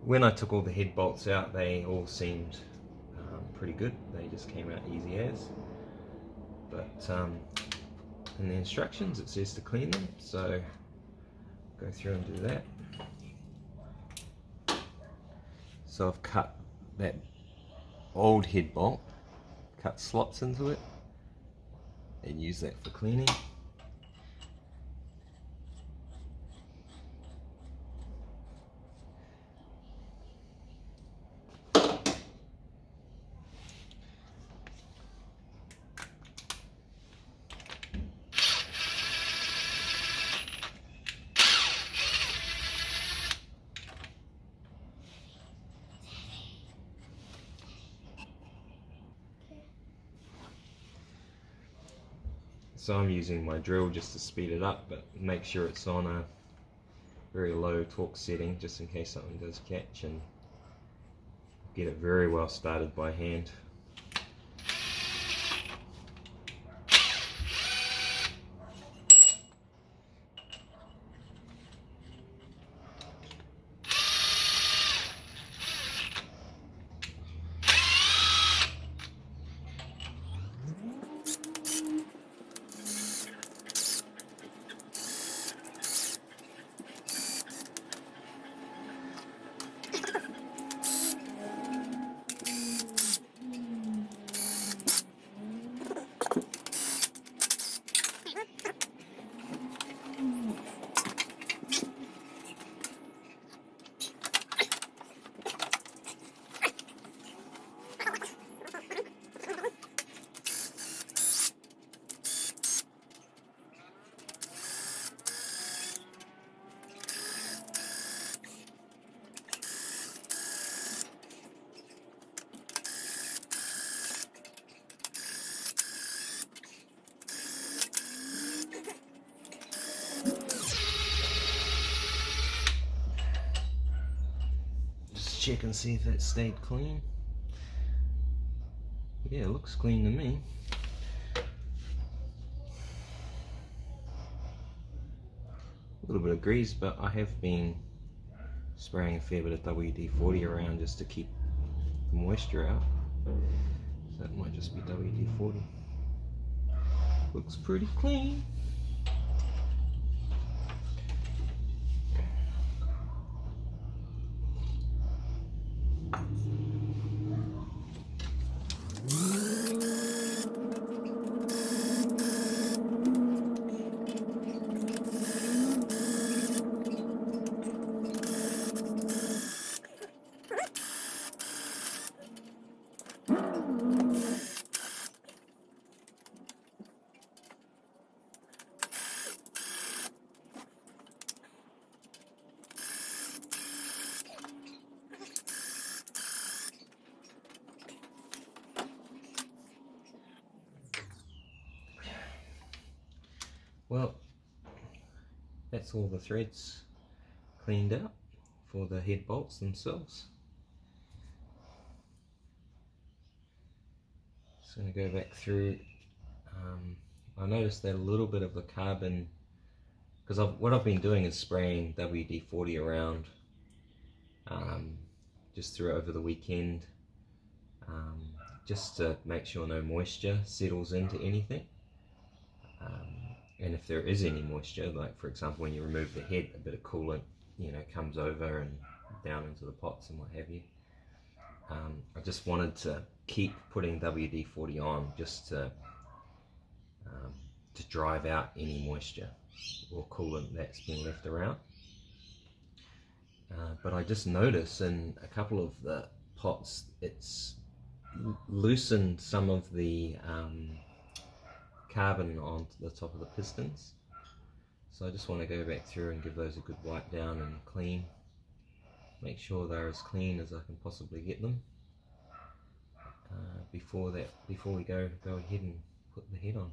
when I took all the head bolts out, they all seemed pretty good. They just came out easy as. But in the instructions it says to clean them, so go through and do that. So I've cut that old head bolt, cut slots into it, and use that for cleaning. So I'm using my drill just to speed it up, but make sure it's on a very low torque setting just in case something does catch, and get it very well started by hand. Check and see if it stayed clean. Yeah, it looks clean to me. A little bit of grease, but I have been spraying a fair bit of WD-40 around just to keep the moisture out. So that might just be WD-40. Looks pretty clean. Well, that's all the threads cleaned out for the head bolts themselves. Just going to go back through. I noticed that a little bit of the carbon, because what I've been doing is spraying WD-40 around just through over the weekend, just to make sure no moisture settles into anything. And if there is any moisture, like for example when you remove the head, a bit of coolant, you know, comes over and down into the pots and what have you. I just wanted to keep putting WD-40 on just to drive out any moisture or coolant that's been left around. But I just noticed in a couple of the pots it's loosened some of the carbon onto the top of the pistons, so I just want to go back through and give those a good wipe down and clean, make sure they're as clean as I can possibly get them before we go ahead and put the head on.